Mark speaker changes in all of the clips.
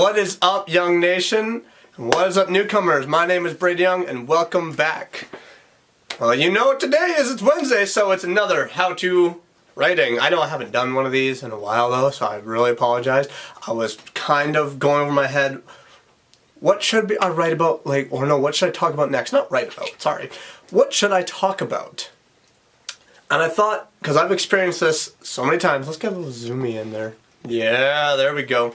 Speaker 1: What is up, Young Nation? And what is up, newcomers? My name is Brady Young, and welcome back. Well, you know what today is. It's Wednesday, so it's another how-to writing. I know I haven't done one of these in a while, though, so I really apologize. I was kind of going over my head. What should I write about, what should I talk about next? Not write about, sorry. What should I talk about? And I thought, because I've experienced this so many times, let's get a little zoomy in there. Yeah, there we go.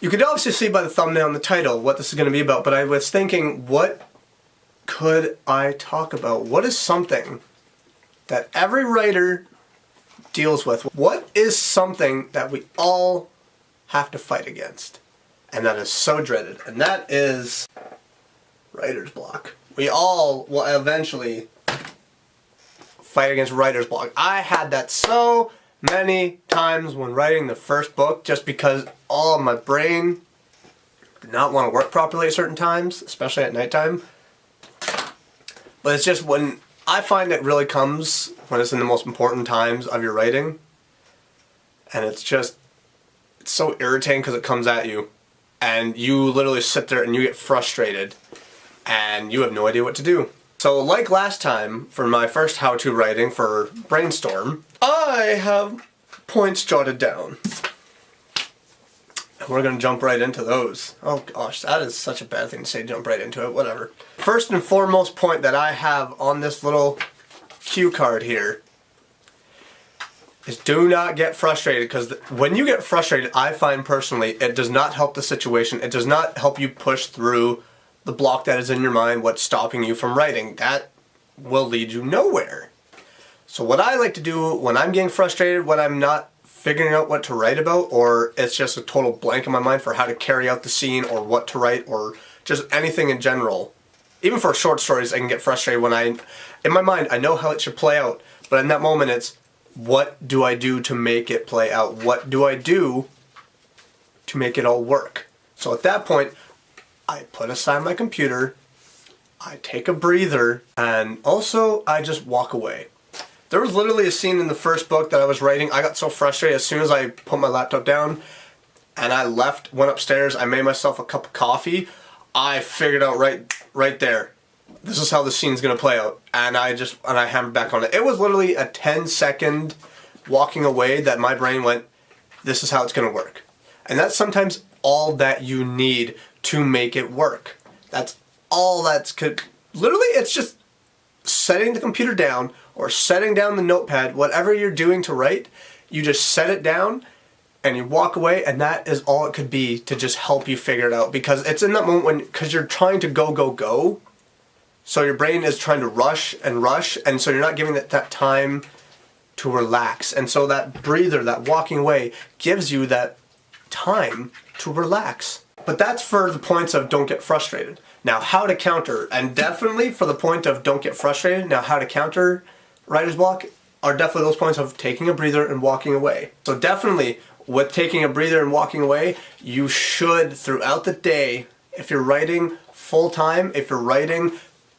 Speaker 1: You could obviously see by the thumbnail and the title what this is going to be about, but I was thinking, what could I talk about? What is something that every writer deals with? What is something that we all have to fight against? And that is so dreaded. And that is writer's block. We all will eventually fight against writer's block. I had that so many times when writing the first book, just because all of my brain did not want to work properly at certain times, especially at nighttime. But it's just when I find it really comes when it's in the most important times of your writing, and it's so irritating because it comes at you, and you literally sit there and you get frustrated, and you have no idea what to do. So like last time, for my first how-to writing for Brainstorm, I have points jotted down. And we're going to jump right into those. Oh gosh, that is such a bad thing to say, jump right into it, whatever. First and foremost point that I have on this little cue card here is do not get frustrated, because when you get frustrated, I find personally, it does not help the situation. It does not help you push through the block that is in your mind, what's stopping you from writing. That will lead you nowhere. So what I like to do when I'm getting frustrated, when I'm not figuring out what to write about, or it's just a total blank in my mind for how to carry out the scene or what to write or just anything in general. Even for short stories, I can get frustrated when in my mind, I know how it should play out, but in that moment it's, what do I do to make it play out? What do I do to make it all work? So at that point, I put aside my computer, I take a breather, and also I just walk away. There was literally a scene in the first book that I was writing. I got so frustrated as soon as I put my laptop down and I went upstairs, I made myself a cup of coffee. I figured out right there, this is how the scene's gonna play out. And I hammered back on it. It was literally a 10-second walking away that my brain went, this is how it's gonna work. And that's sometimes all that you need to make it work. That's all literally it's just setting the computer down or setting down the notepad, whatever you're doing to write, you just set it down and you walk away, and that is all it could be to just help you figure it out, because it's in that moment because you're trying to go, so your brain is trying to rush, and so you're not giving it that time to relax. And so that breather, that walking away, gives you that time to relax. But that's for the points of don't get frustrated. Now, how to counter, and definitely for the point of don't get frustrated, now how to counter writer's block are definitely those points of taking a breather and walking away. So definitely with taking a breather and walking away, you should throughout the day, if you're writing full time, if you're writing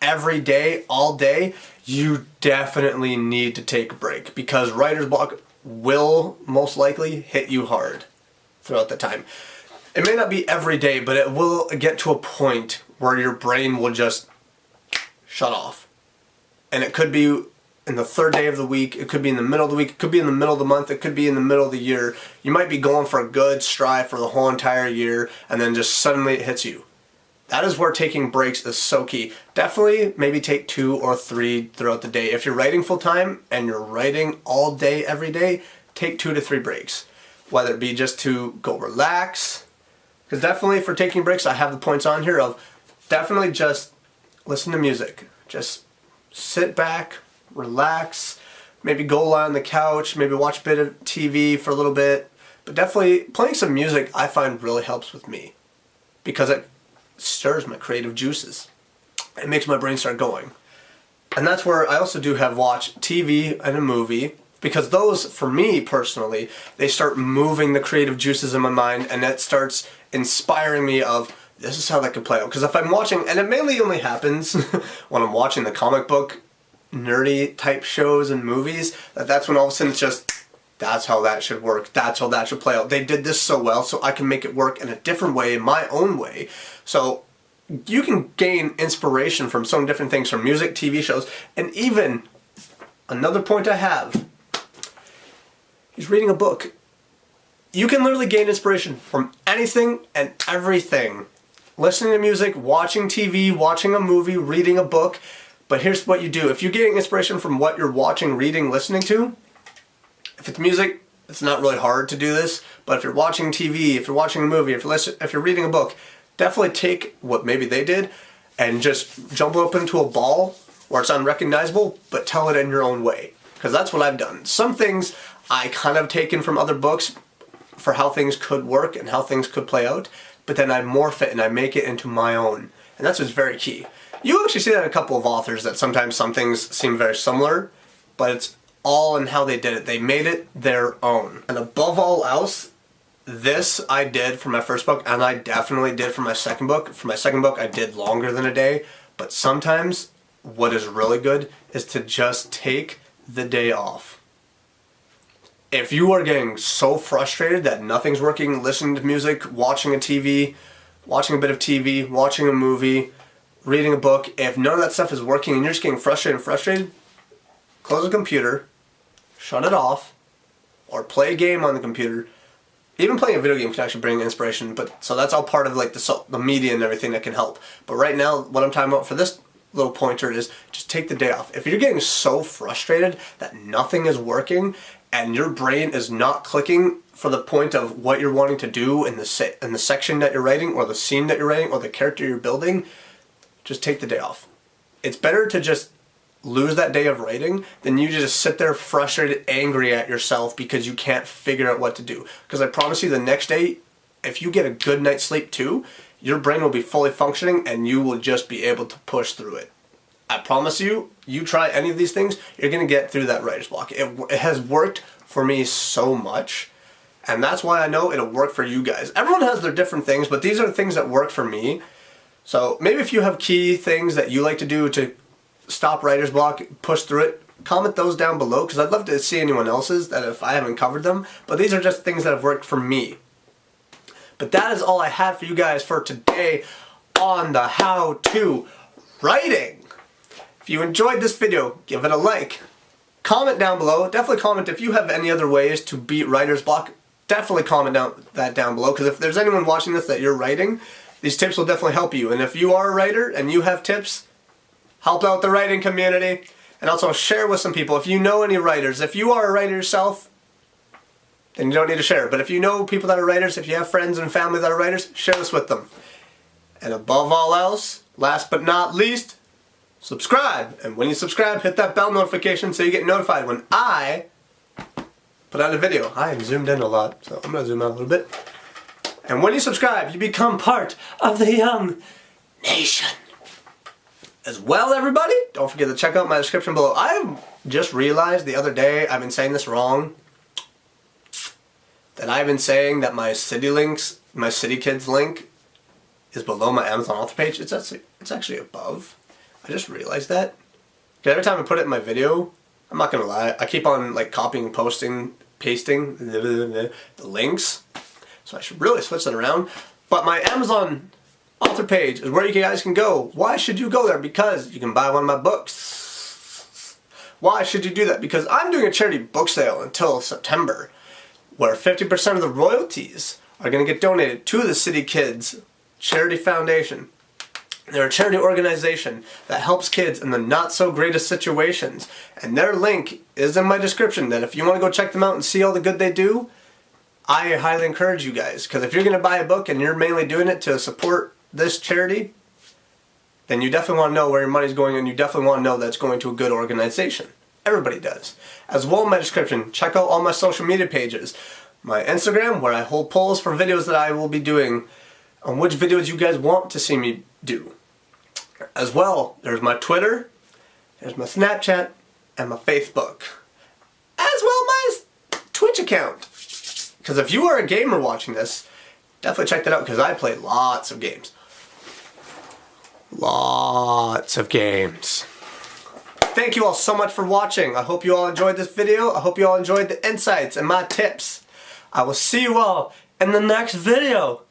Speaker 1: every day, all day, you definitely need to take a break, because writer's block will most likely hit you hard throughout the time. It may not be every day, but it will get to a point where your brain will just shut off. And it could be in the third day of the week, it could be in the middle of the week, it could be in the middle of the month, it could be in the middle of the year. You might be going for a good stride for the whole entire year, and then just suddenly it hits you. That is where taking breaks is so key. Definitely maybe take 2 or 3 throughout the day. If you're writing full time and you're writing all day, every day, take 2 to 3 breaks. Whether it be just to go relax, because definitely for taking breaks, I have the points on here of definitely just listen to music. Just sit back, relax, maybe go lie on the couch, maybe watch a bit of TV for a little bit. But definitely playing some music I find really helps with me, because it stirs my creative juices. It makes my brain start going. And that's where I also do have watch TV and a movie, because those, for me personally, they start moving the creative juices in my mind, and that starts inspiring me of, this is how that could play out. Because if I'm watching, and it mainly only happens when I'm watching the comic book nerdy type shows and movies, that's when all of a sudden it's just That's how that should work. That's how that should play out. They did this so well, so I can make it work in a different way, my own way. So you can gain inspiration from so many different things, from music, TV shows, and even another point I have is reading a book. You can literally gain inspiration from anything and everything. Listening to music, watching TV, watching a movie, reading a book. But here's what you do. If you're getting inspiration from what you're watching, reading, listening to, if it's music, it's not really hard to do this. But if you're watching TV, if you're watching a movie, if you're reading a book, definitely take what maybe they did and just jump up into a ball where it's unrecognizable, but tell it in your own way. Because that's what I've done. Some things I kind of taken from other books for how things could work and how things could play out, but then I morph it and I make it into my own. And that's what's very key. You actually see that in a couple of authors, that sometimes some things seem very similar, but it's all in how they did it. They made it their own. And above all else, this I did for my first book, and I definitely did for my second book. For my second book, I did longer than a day, but sometimes what is really good is to just take the day off. If you are getting so frustrated that nothing's working, listening to music, watching a TV, watching a bit of TV, watching a movie, reading a book, if none of that stuff is working and you're just getting frustrated, close the computer, shut it off, or play a game on the computer. Even playing a video game can actually bring inspiration, but so that's all part of like the media and everything that can help. But right now, what I'm talking about for this little pointer is just take the day off. If you're getting so frustrated that nothing is working and your brain is not clicking for the point of what you're wanting to do in the section that you're writing, or the scene that you're writing, or the character you're building, just take the day off. It's better to just lose that day of writing than you just sit there frustrated, angry at yourself because you can't figure out what to do. Because I promise you, the next day, if you get a good night's sleep too, your brain will be fully functioning and you will just be able to push through it. I promise you, you try any of these things, you're going to get through that writer's block. It has worked for me so much, and that's why I know it'll work for you guys. Everyone has their different things, but these are the things that work for me. So maybe if you have key things that you like to do to stop writer's block, push through it, comment those down below, because I'd love to see anyone else's that if I haven't covered them. But these are just things that have worked for me. But that is all I had for you guys for today on the how-to writing. If you enjoyed this video, give it a like. Comment down below. Definitely comment if you have any other ways to beat writer's block. Definitely comment down below, because if there's anyone watching this that you're writing, these tips will definitely help you. And if you are a writer and you have tips, help out the writing community. And also share with some people. If you know any writers, if you are a writer yourself, then you don't need to share. But if you know people that are writers, if you have friends and family that are writers, share this with them. And above all else, last but not least, subscribe. And when you subscribe, hit that bell notification so you get notified when I put out a video. I am zoomed in a lot, so I'm going to zoom out a little bit. And when you subscribe, you become part of the Young Nation. As well, everybody, don't forget to check out my description below. I just realized the other day, I've been saying this wrong, that I've been saying that my city links, my City Kidz link is below my Amazon author page. It's actually above. I just realized that. Because every time I put it in my video, I'm not going to lie, I keep on like copying and pasting the links. So I should really switch that around. But my Amazon author page is where you guys can go. Why should you go there? Because you can buy one of my books. Why should you do that? Because I'm doing a charity book sale until September, where 50% of the royalties are going to get donated to the City Kidz Charity Foundation. They're a charity organization that helps kids in the not so greatest situations. And their link is in my description, that if you want to go check them out and see all the good they do, I highly encourage you guys. Because if you're going to buy a book and you're mainly doing it to support this charity, then you definitely want to know where your money's going, and you definitely want to know that it's going to a good organization. Everybody does. As well, in my description, check out all my social media pages. My Instagram, where I hold polls for videos that I will be doing, on which videos you guys want to see me do. As well, there's my Twitter, there's my Snapchat, and my Facebook. As well, my Twitch account. Because if you are a gamer watching this, definitely check that out, because I play lots of games. Lots of games. thank you all so much for watching. I hope you all enjoyed this video. I hope you all enjoyed the insights and my tips. I will see you all in the next video.